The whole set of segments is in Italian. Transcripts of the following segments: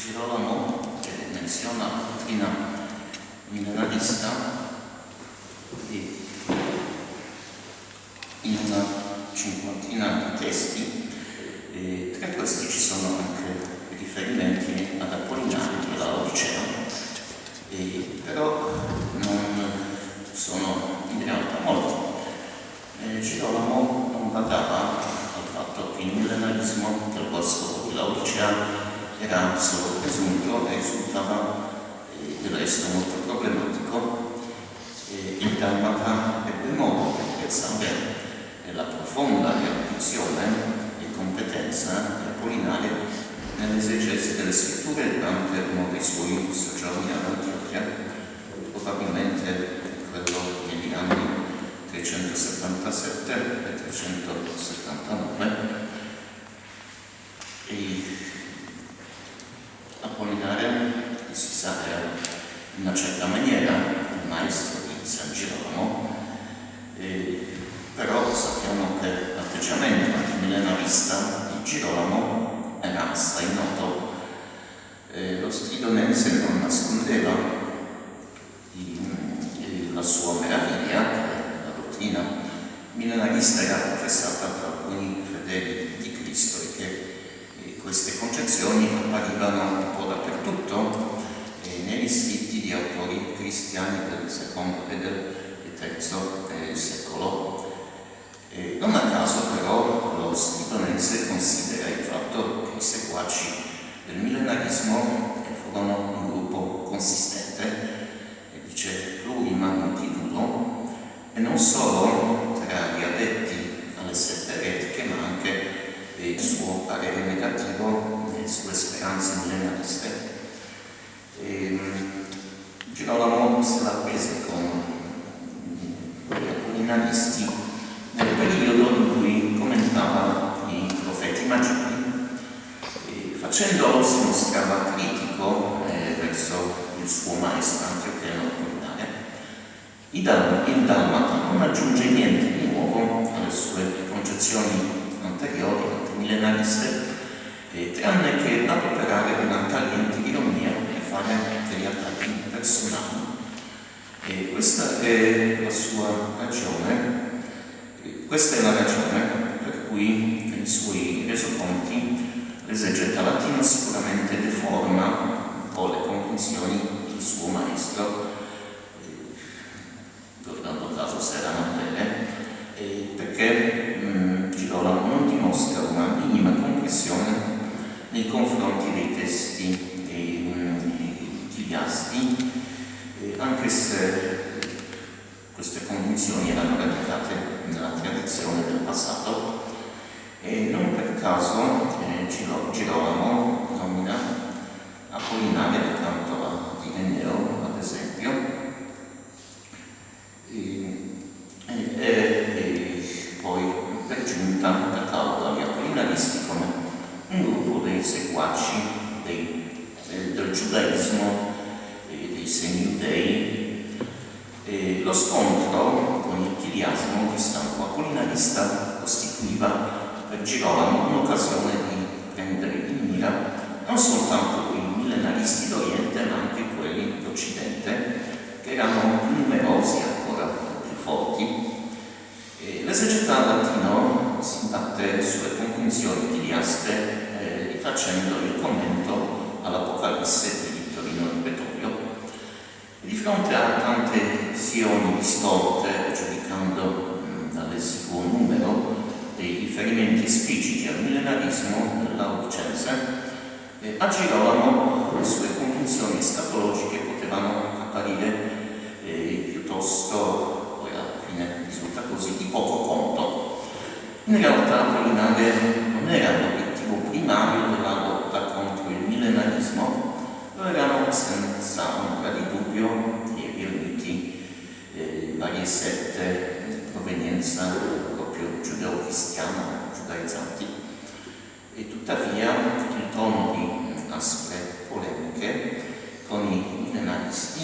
Girolamo menziona la dottrina milenarista e in una cinquantina di testi, tra questi ci sono anche riferimenti ad Apollinare e alla Laodicea, però non sono in realtà molti. Girolamo non badava al fatto che il millenarismo del vescovo di Laodicea era solo presunto e risultava del resto molto problematico. Il Dalmata ebbe modo per apprezzare la profonda erudizione e competenza di Apollinare nell'esegesi delle scritture durante uno dei suoi soggiorni ad Antiochia, probabilmente quello negli anni 377 e 379. Apollinare, si sa, era in una certa maniera il maestro di San Girolamo, però sappiamo che l'atteggiamento antimillenarista di Girolamo era assai noto. Lo stridonense non nascondeva la sua meraviglia, la dottrina millenarista era professata da alcuni fedeli di Cristo e che queste concezioni apparivano un po' dappertutto negli scritti di autori cristiani del secondo e del terzo secolo. Non a caso però lo stridonense considera il fatto che i seguaci del millenarismo furono un gruppo consistente, e dice plurima multitudo, e non solo tra gli addetti alle sette eretiche, ma anche il suo parere negativo sulle speranze millenariste. Girolamo se la prese con gli apollinaristi nel periodo in cui commentava i profeti maggiori, facendo si mostrava critico verso il suo maestro antiocheno Apollinare. Il Dalmata non aggiunge niente di nuovo alle sue concezioni anteriori, antimillenariste, tranne che adoperare una tagliente ironia e fare degli attacchi personali. Questa è la sua ragione, questa è la ragione per cui nei suoi resoconti l'esegeta latino sicuramente deforma un po' le conclusioni del suo maestro, guardando caso se erano vere, perché Girolamo non dimostra una minima comprensione nei confronti dei testi chiliasti, anche se queste convinzioni erano radicate nella tradizione del passato. Non per caso Girolamo nomina Apollinare accanto a Ireneo, ad esempio, poi per giunta cataloga gli apollinaristi come un gruppo dei seguaci del giudaismo, dei semi-giudei. Lo scontro con il chiliasmo di stampo apollinarista costituiva per Girolamo un'occasione di prendere in mira non soltanto i millenaristi d'Oriente ma anche quelli d'Occidente, che erano più numerosi ancora più forti. L'esegeta latino si batte sulle conclusioni chiliaste rifacendo il commento all'Apocalisse di Vittorino il Pretorio. Di fronte a tante visioni distorte, giudicando dall'esiguo numero dei riferimenti espliciti al millenarismo laodicense, a Girolamo le sue conclusioni escatologiche potevano apparire piuttosto, poi alla fine risulta così, di poco conto. In realtà Apollinare non era l'obiettivo primario della lotta contro il millenarismo, lo erano senza ombra di dubbio i riuniti varie sette di provenienza proprio giudeo-cristiana, giudaizzanti. E tuttavia il tono di aspre polemiche con i millenaristi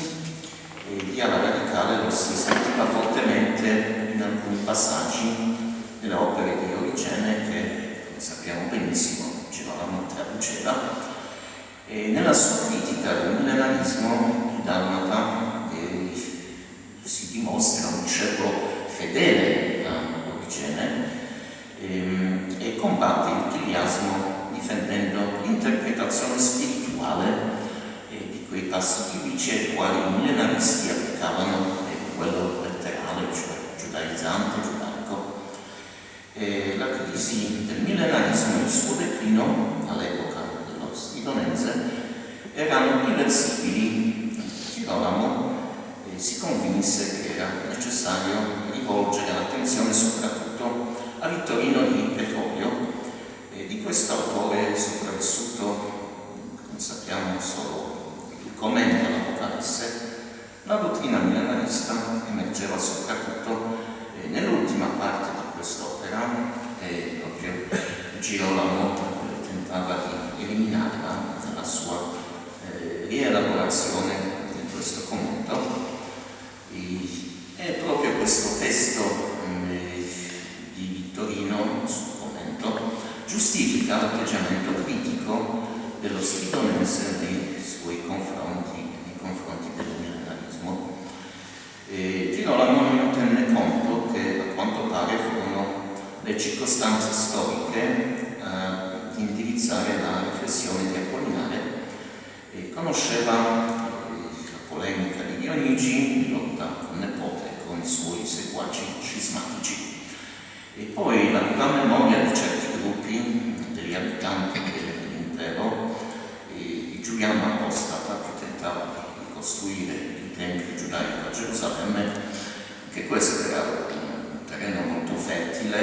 di ala radicale lo si sentiva fortemente in alcuni passaggi delle opere di Origene che, come sappiamo benissimo, Girolamo traduceva, Nella sua critica del millenarismo, il Dalmata si dimostra un discepolo fedele all'Origene e combatte il chiliasmo difendendo l'interpretazione spirituale di quei passi biblici ai quali i millenaristi applicavano quello letterale, cioè giudaizzante, giudaico. La crisi del millenarismo e il suo declino all'epoca dello Stridonense erano irreversibili. Girolamo si convinse che era necessario rivolgere l'attenzione soprattutto a Vittorino di Pretorio. Di questo autore sopravvissuto, come sappiamo, solo il commento all'Apocalisse. La dottrina millenarista emergeva soprattutto nell'ultima parte di quest'opera e proprio Girolamo tentava di eliminarla nella sua rielaborazione di questo commento. E proprio questo testo di Vittorino sul commento giustifica l'atteggiamento critico dello Stridonense nei suoi confronti del millenarismo. Girolamo non tenne conto che a quanto pare furono le circostanze storiche di indirizzare la riflessione di Apollinare e conosceva la polemica di Dionigi in lotta con Nepote e con i suoi seguaci scismatici. E poi la viva memoria di certi gruppi degli abitanti dell'impero, di Giuliano Apostata, che tentava di costruire il tempio giudaico a Gerusalemme, che questo era un terreno molto fertile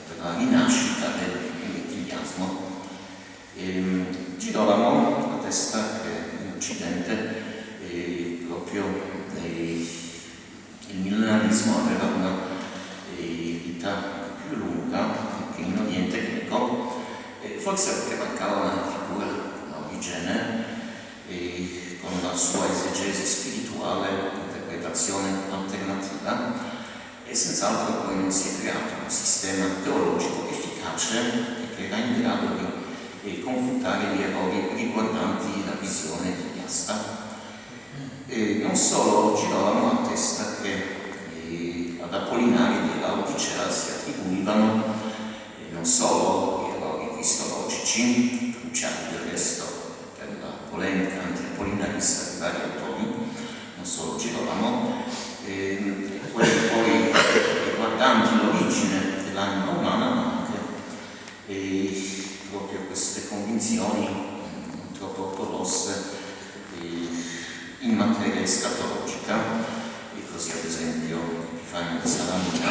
per la rinascita del chiliasmo. Girolamo attesta che in Occidente proprio il millenarismo aveva una vita più lunga che in Oriente greco, forse perché mancava una figura Origene con la sua esegesi spirituale, interpretazione alternativa, e senz'altro poi non si è creato un sistema teologico efficace che era in grado di confutare gli errori riguardanti la visione di Asta. Non solo, Girolamo attesta che ad Apollinare di Laodicea si attribuivano non solo gli errori cristologici, cruciali del resto per la polemica anti-apollinarista di vari autori, non solo Girolamo, quelli poi riguardanti l'origine dell'anima umana, ma anche proprio queste convinzioni troppo ortodosse in materia escatologica, e così ad esempio Epifanio di Salamina,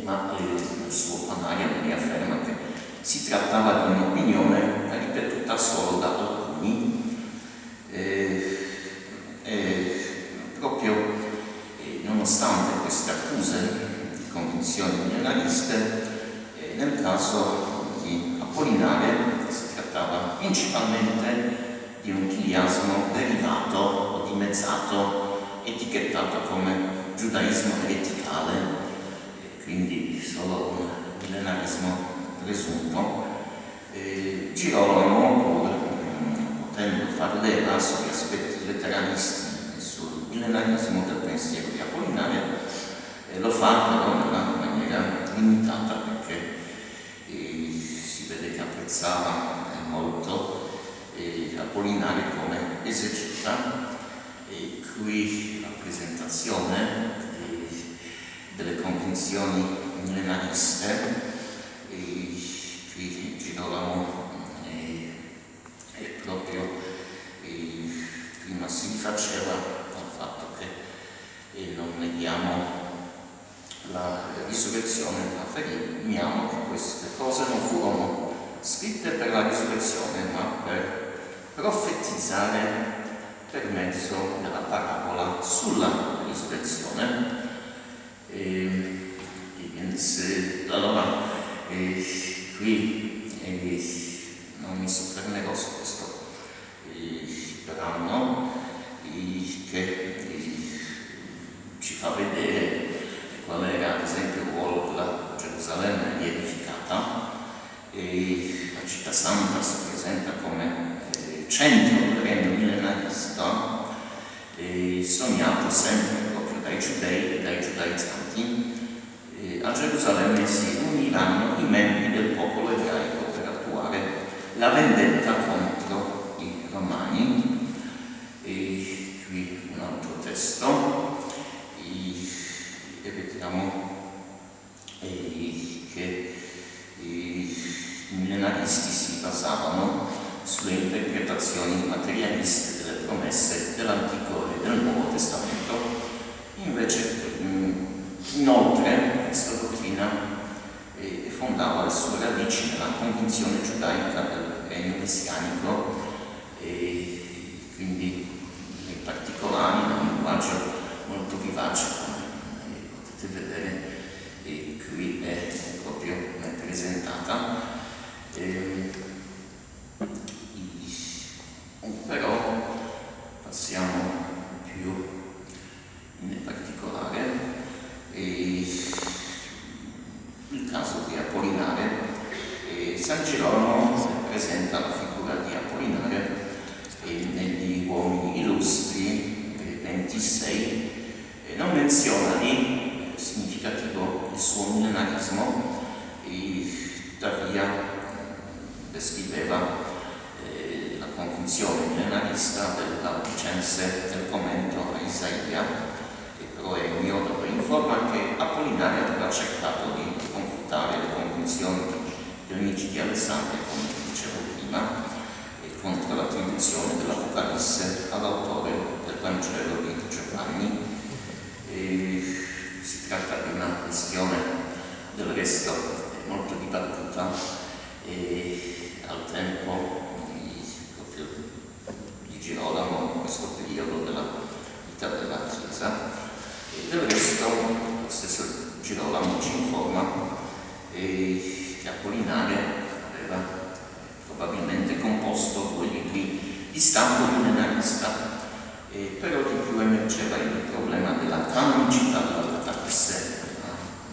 ma nel suo Panaria lui afferma che si trattava di un'opinione ripetuta solo da alcuni, proprio nonostante queste accuse di convinzioni millenariste, nel caso di Apollinare si trattava principalmente di un chiliasmo derivato o dimezzato, etichettato come giudaismo ereticale, quindi solo un millenarismo presunto. Girolamo, potendo far leva sugli aspetti letteralisti e sul millenarismo del pensiero di Apollinare, lo fa però nella maniera limitata, perché si vede che apprezzava molto Apollinare come esegeta, e cui la presentazione delle convinzioni millenariste, qui Girolamo è proprio prima si rifaceva al fatto che non neghiamo la risurrezione, ma affermiamo che queste cose non furono scritte per la risurrezione, ma per profetizzare per mezzo della parabola sulla risurrezione. Allora, qui non mi soffermerò su questo brano che ci fa vedere qual era ad esempio il ruolo della Gerusalemme riedificata, e la città santa si presenta come centro del regno millenarista, sognato sempre proprio dai giudei e dai giudaizzanti. A Gerusalemme si uniranno i membri del popolo ebraico per attuare la vendetta contro i romani. Qui un altro testo, e vediamo che i millenaristi si basavano sulle interpretazioni materialiste delle promesse dell'Antico e del Nuovo Testamento. Invece, inoltre, questa dottrina fondava le sue radici nella convinzione giudaica del regno messianico, e quindi in particolare in un linguaggio molto vivace, come potete vedere, qui è proprio presentata. Però passiamo più in particolare il caso di Apollinare. San Girolamo presenta la figura di Apollinare negli Uomini Illustri 26, non menziona lì significativo il suo millenarismo, tuttavia descriveva la convinzione millenarista dell'Albicense del commento a Isaia e Proemio, dove informa che Apollinare aveva cercato di confutare le convinzioni di Dionigi di Alessandria, come dicevo prima, contro l'attribuzione dell'Apocalisse all'autore del Vangelo di Giovanni. Si tratta di una questione del resto molto dibattuta al tempo proprio di Girolamo, in questo periodo della vita della Chiesa. Del resto lo stesso Girolamo ci informa che Apollinare aveva probabilmente composto 2 libri di stampo millenarista, però di più emergeva il problema della canonicità dell'Apocalisse,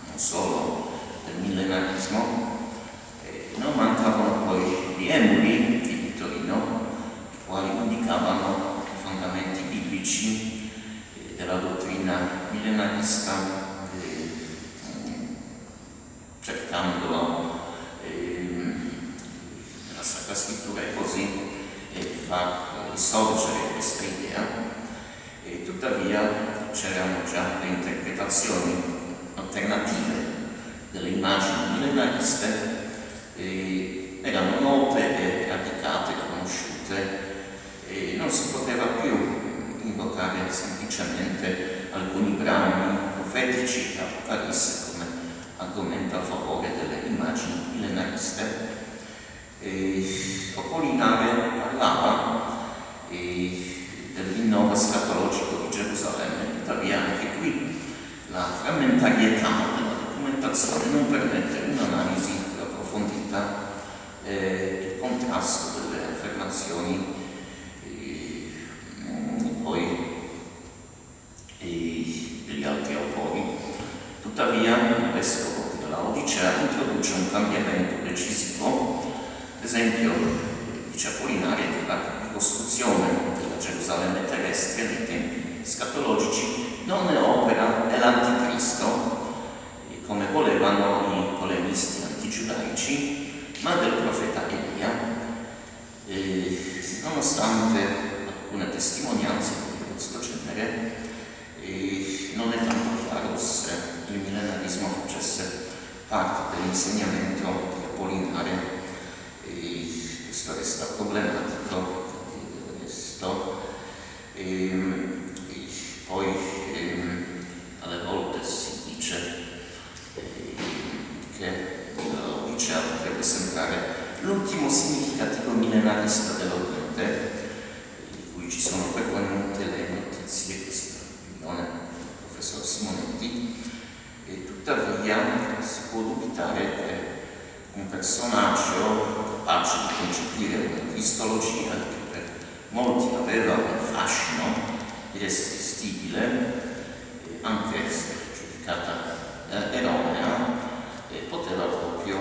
non solo del millenarismo. Non mancavano poi gli emuli di Vittorino, i quali indicavano i fondamenti biblici della dottrina millenarista, cercandolo nella Sacra Scrittura e così far risorgere questa idea. Tuttavia c'erano già le interpretazioni alternative delle immagini millenariste, erano note e radicate, conosciute, e non si poteva più invocare semplicemente alcuni brani profetici Apocalisse come argomento a favore delle immagini millenariste. Apollinare parlava del rinnovo escatologico di Gerusalemme, tuttavia anche qui la frammentarietà della documentazione non permette un'analisi più approfondita, il contrasto delle affermazioni poi degli altri autori. Tuttavia il vescovo della Odicea introduce un cambiamento decisivo. Ad esempio, dice Apollinare che la ricostruzione della Gerusalemme terrestre nei tempi scatologici non è opera dell'Anticristo, come volevano i polemisti antigiudaici, ma del profeta Elia, nonostante alcune testimonianze di questo genere. Non è tanto chiaro se il millenarismo facesse parte dell'insegnamento di Apollinare. Questo resta problematico. Poi alle volte si dice che la Odicea potrebbe sembrare l'ultimo significativo millenarista dell'Oriente, di cui ci sono pervenute le notizie, questa opinione del professor Simonetti, e tuttavia si può dubitare che un personaggio capace di concepire una cristologia che per molti aveva un fascino irresistibile, anche se giudicata erronea, poteva proprio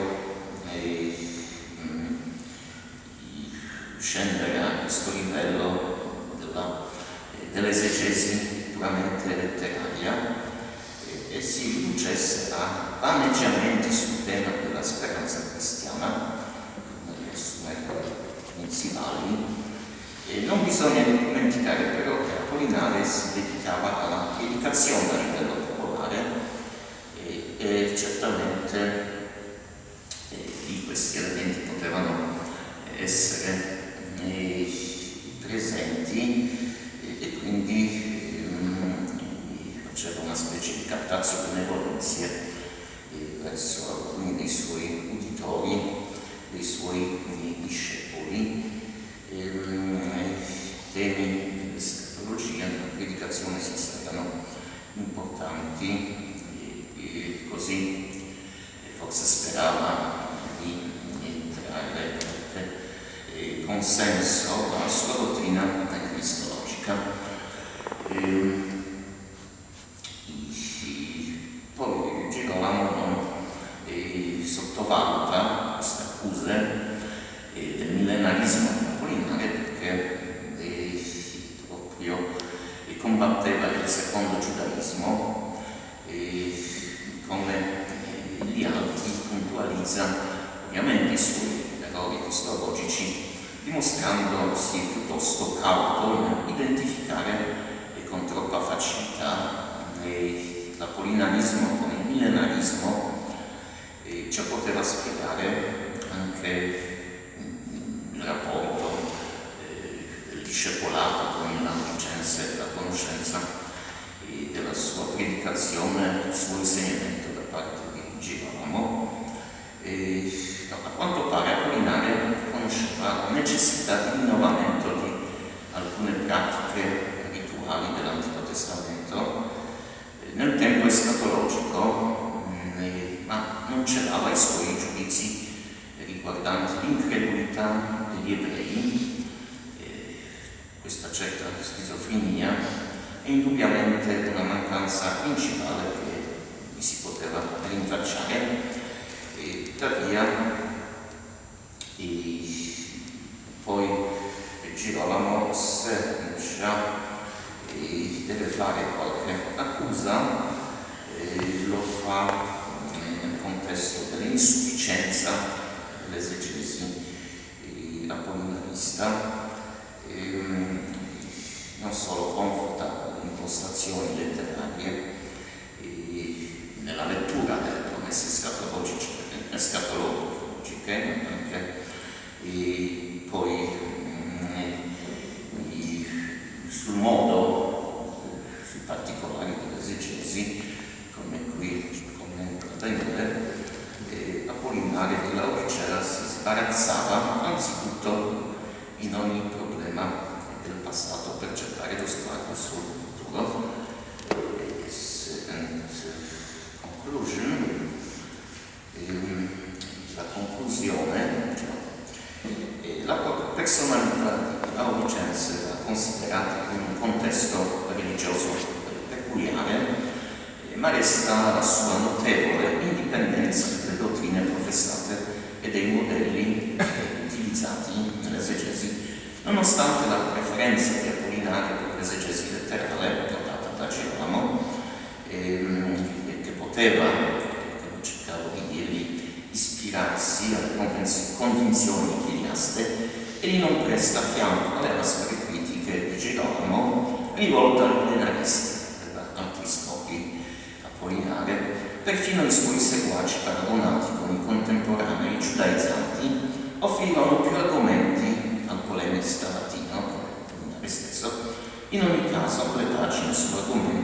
scendere a questo livello dell'esegesi puramente letteraria e si riducesse a vaneggiamenti sul tema della speranza cristiana, come riassume iniziali. Non bisogna dimenticare però che Apollinare si dedicava alla predicazione a livello popolare e certamente questi elementi potevano essere presenti e quindi faceva una specie di captatio benevolenzie verso alcuni dei suoi uditori, dei suoi discepoli. Temi dell'escatologia nella predicazione si saranno importanti e così forse sperava di trarre consenso alla sua dottrina cristologica. Poi Girolamo non sottovaluta queste accuse del millenarismo apollinare perché proprio combatteva il secondo giudaismo come gli altri puntualizza ovviamente i suoi errori cristologici, dimostrandosi piuttosto cauto nell'identificare con troppa facilità l'appollinarismo con il millenarismo. Ciò poteva spiegare anche il rapporto del discepolato con la conoscenza della sua predicazione, il suo insegnamento da parte di Girolamo. A quanto pare Apollinare conosceva la necessità di rinnovamento di alcune pratiche rituali dell'Antico Testamento nel tempo escatologico, ma non celava i suoi giudizi riguardanti l'incredulità degli ebrei. Questa certa schizofrenia è indubbiamente una mancanza principale che gli si poteva rinfacciare. Tuttavia poi Girolamo, se già deve fare qualche accusa, lo fa nel contesto dell'insufficienza dell'esegesi apollinarista. Non solo confuta le impostazioni letterarie nella lettura delle promesse escatologiche, anche poi sul modo, sui particolari dell'esegesi, come qui commenta Daniele, Apollinare di Laodicea si sbarazzava anzitutto in ogni problema del passato per cercare lo sguardo sul futuro. La conclusione, la personalità di Laodicense era considerata in un contesto religioso peculiare, ma resta la sua notevole indipendenza dalle dottrine professate e dei modelli utilizzati nell'esegesi, nonostante la preferenza di Apollinare per l'esegesi letterale data da Girolamo, che poteva, come cercavo di dirvi, ispirarsi alle convinzioni chiliaste e di non presta fianco alle aspre critiche di Girolamo rivolte ai millenaristi per altri scopi. Apollinare, perfino i suoi seguaci paragonati con i contemporanei giudaizzanti, offrivano più argomenti al polemista latino, Apollinare stesso. In ogni caso, le pagine sull'argomento